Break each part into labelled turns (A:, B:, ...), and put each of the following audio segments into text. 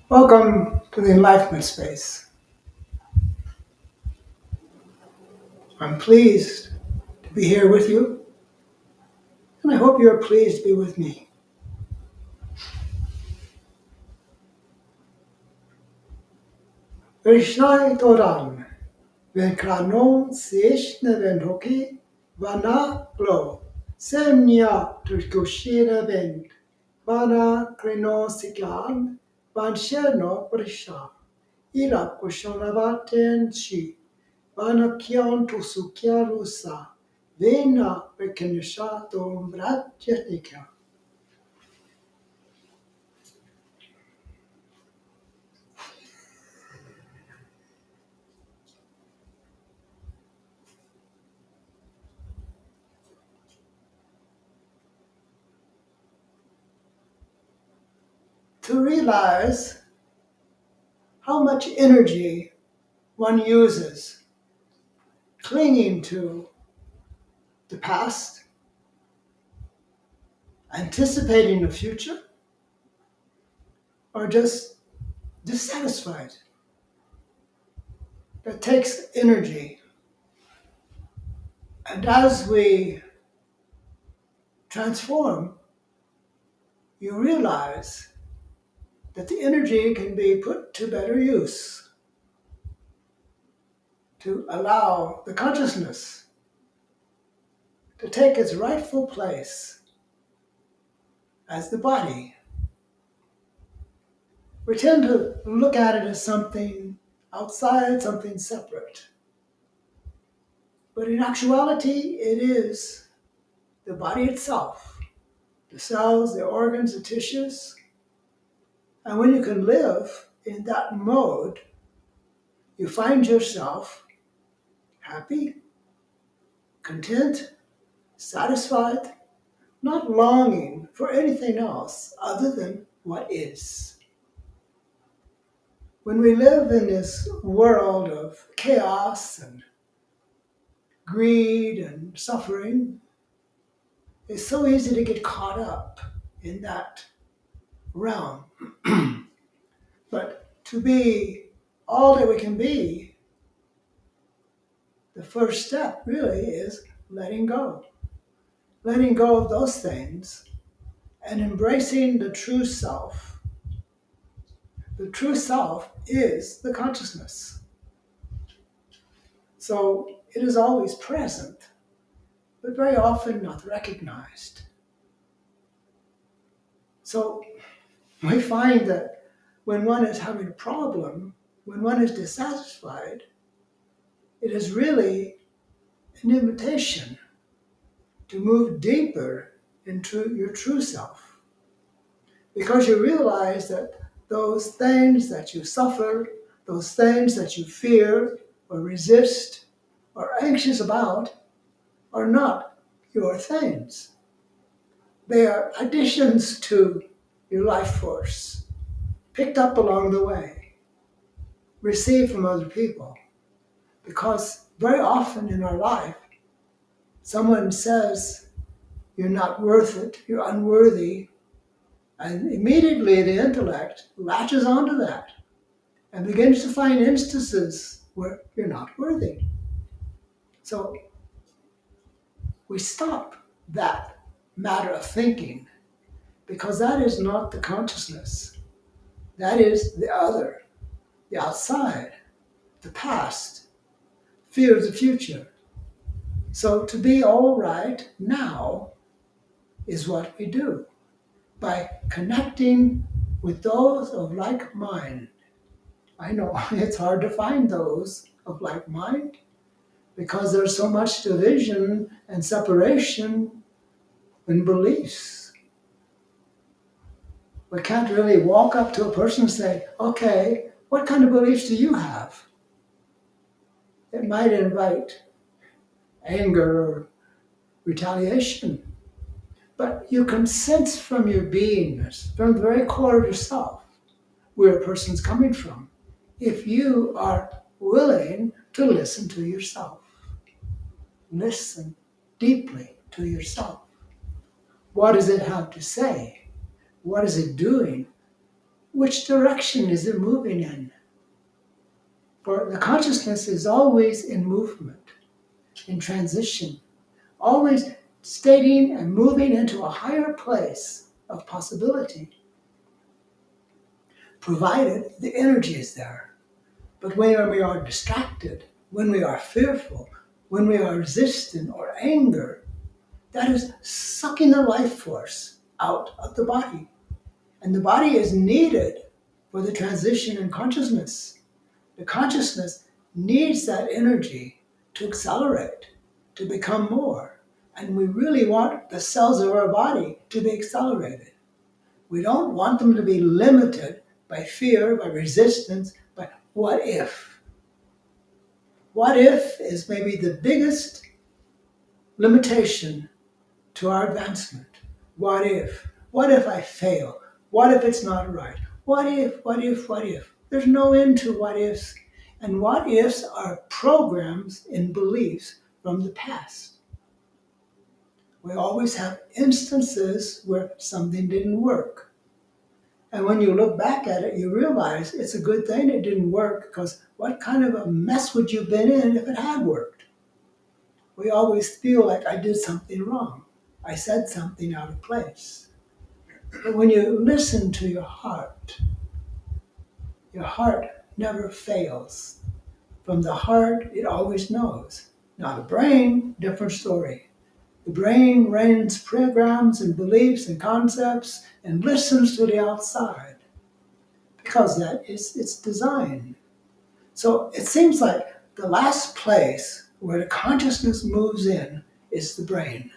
A: Welcome to the Enlightenment Space. I'm pleased to be here with you, and I hope you're pleased to be with me. Rishnai Toran, Venkrano Seshna Venhoki, Vana Glo, Semnya Turkushina Vent, Vana Kreno Siklan, Vancherno Brisha, Ira Kushonavaten Shi, Vana Kyan Tusukya Rusa, Vena Bekenisha Dom Vratjanika. To realize how much energy one uses clinging to the past, anticipating the future, or just dissatisfied. That takes energy. And as we transform, you realize that the energy can be put to better use to allow the consciousness to take its rightful place as the body. We tend to look at it as something outside, something separate. But in actuality, it is the body itself, the cells, the organs, the tissues. And when you can live in that mode, you find yourself happy, content, satisfied, not longing for anything else other than what is. When we live in this world of chaos and greed and suffering, it's so easy to get caught up in that realm. But to be all that we can be, the first step really is letting go. Letting go of those things and embracing the true self. The true self is the consciousness. So it is always present, but very often not recognized. So we find that when one is having a problem, when one is dissatisfied, it is really an invitation to move deeper into your true self. Because you realize that those things that you suffer, those things that you fear or resist or anxious about are not your things. They are additions to your life force, picked up along the way, received from other people. Because very often in our life, someone says, you're not worth it, you're unworthy, and immediately the intellect latches onto that and begins to find instances where you're not worthy. So we stop that matter of thinking because that is not the consciousness. That is the other, the outside, the past, fear of the future. So to be all right now is what we do by connecting with those of like mind. I know it's hard to find those of like mind because there's so much division and separation in beliefs. We can't really walk up to a person and say, okay, what kind of beliefs do you have? It might invite anger or retaliation. But you can sense from your beingness, from the very core of yourself, where a person's coming from, if you are willing to listen to yourself. Listen deeply to yourself. What does it have to say? What is it doing? which direction is it moving in? For the consciousness is always in movement, in transition, always stating and moving into a higher place of possibility, provided the energy is there. But when we are distracted, when we are fearful, when we are resistant or anger, that is sucking the life force out of the body. And the body is needed for the transition in consciousness. The consciousness needs that energy to accelerate, to become more. And we really want the cells of our body to be accelerated. We don't want them to be limited by fear, by resistance, by what if. What if is maybe the biggest limitation to our advancement. What if? What if I fail? What if it's not right? What if, what if, what if? There's no end to what ifs. And what ifs are programs and beliefs from the past. We always have instances where something didn't work. And when you look back at it, you realize it's a good thing it didn't work, because what kind of a mess would you have been in if it had worked? We always feel like I did something wrong. I said something out of place. But when you listen to your heart never fails. From the heart, it always knows. Now the brain, different story. The brain runs programs and beliefs and concepts and listens to the outside, because that is its design. So it seems like the last place where the consciousness moves in is the brain.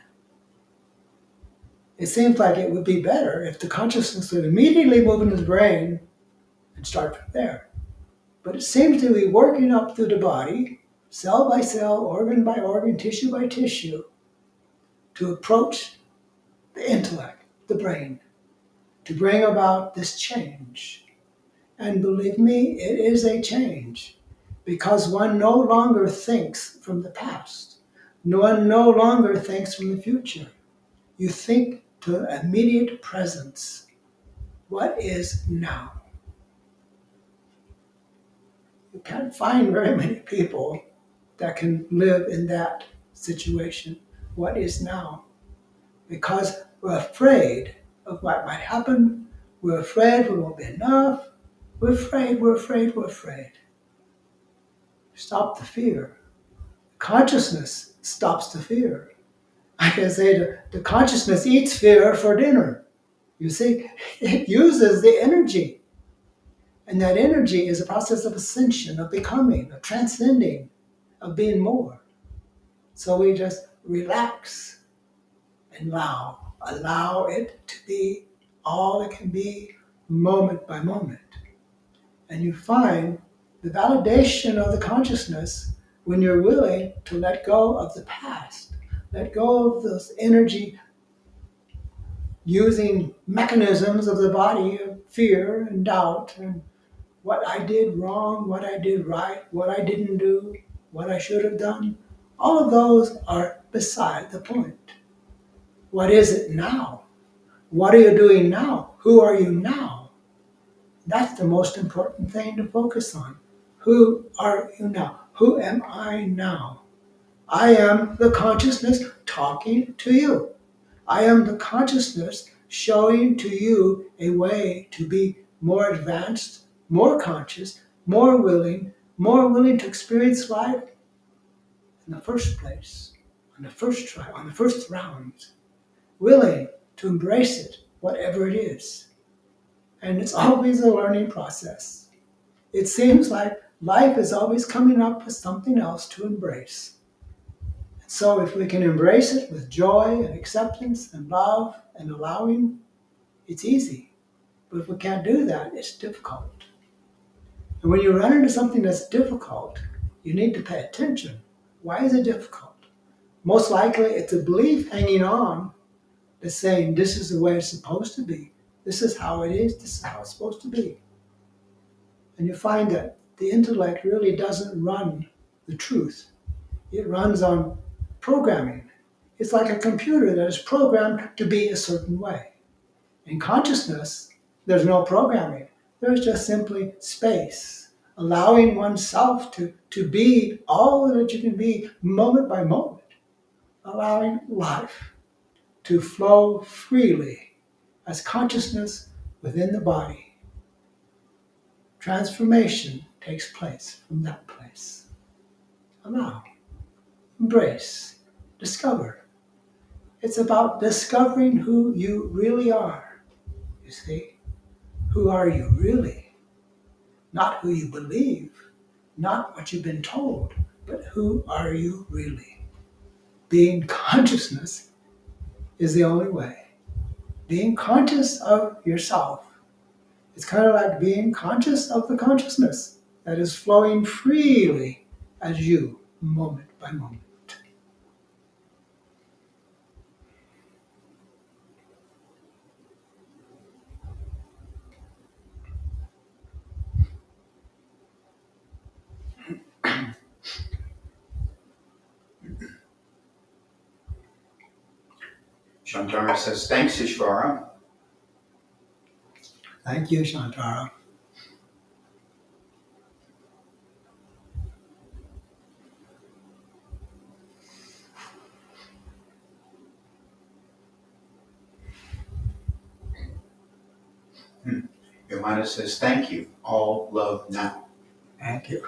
A: It seems like it would be better if the consciousness would immediately move into the brain and start from there. But it seems to be working up through the body, cell by cell, organ by organ, tissue by tissue, to approach the intellect, the brain, to bring about this change. And believe me, it is a change, because one no longer thinks from the past. One no longer thinks from the future. You think to immediate presence. What is now? You can't find very many people that can live in that situation. What is now? Because we're afraid of what might happen. We're afraid we won't be enough. We're afraid. Stop the fear. Consciousness stops the fear. I can say the consciousness eats fear for dinner. You see, it uses the energy. And that energy is a process of ascension, of becoming, of transcending, of being more. So we just relax and allow it to be all it can be, moment by moment. And you find the validation of the consciousness when you're willing to let go of the past, let go of those energy using mechanisms of the body of fear and doubt and what I did wrong, what I did right, what I didn't do, what I should have done. All of those are beside the point. What is it now? What are you doing now? Who are you now? That's the most important thing to focus on. Who are you now? Who am I now? I am the consciousness talking to you. I am the consciousness showing to you a way to be more advanced, more conscious, more willing to experience life in the first place, on the first try, on the first round, willing to embrace it, whatever it is. And it's always a learning process. It seems like life is always coming up with something else to embrace. So if we can embrace it with joy and acceptance and love and allowing, it's easy. But if we can't do that, it's difficult. And when you run into something that's difficult, you need to pay attention. Why is it difficult? Most likely it's a belief hanging on that's saying this is the way it's supposed to be. This is how it is. This is how it's supposed to be. And you find that the intellect really doesn't run the truth. It runs on programming. It's like a computer that is programmed to be a certain way. In consciousness, there's no programming. There's just simply space, allowing oneself to be all that you can be moment by moment, allowing life to flow freely as consciousness within the body. Transformation takes place from that place. Allow, embrace, discover. It's about discovering who you really are. You see, who are you really? Not who you believe, not what you've been told, but who are you really? Being consciousness is the only way. Being conscious of yourself. It's kind of like being conscious of the consciousness that is flowing freely as you, moment by moment.
B: Shantara says, thanks, Ishvara.
A: Thank you, Shantara.
B: Yomana says, thank you. All love now.
A: Thank you.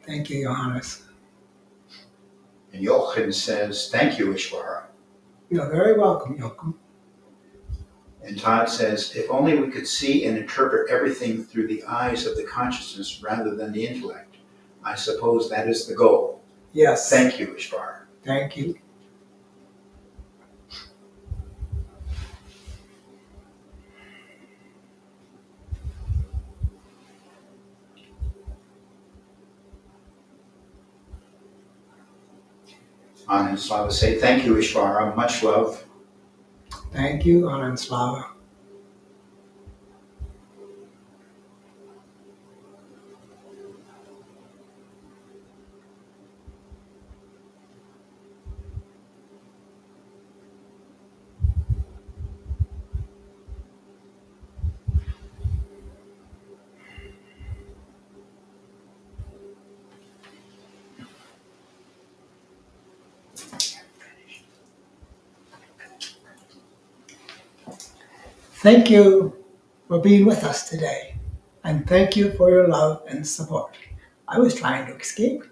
A: Thank you, Johannes.
B: And Jochen says, thank you, Ishvara.
A: You're very welcome, Jochen.
B: And Todd says, if only we could see and interpret everything through the eyes of the consciousness rather than the intellect. I suppose that is the goal.
A: Yes.
B: Thank you, Ishvara.
A: Thank you.
B: Anand and Slava say, thank you, Ishvara. Much love.
A: Thank you, Anand Slava. Thank you for being with us today. And thank you for your love and support. I was trying to escape.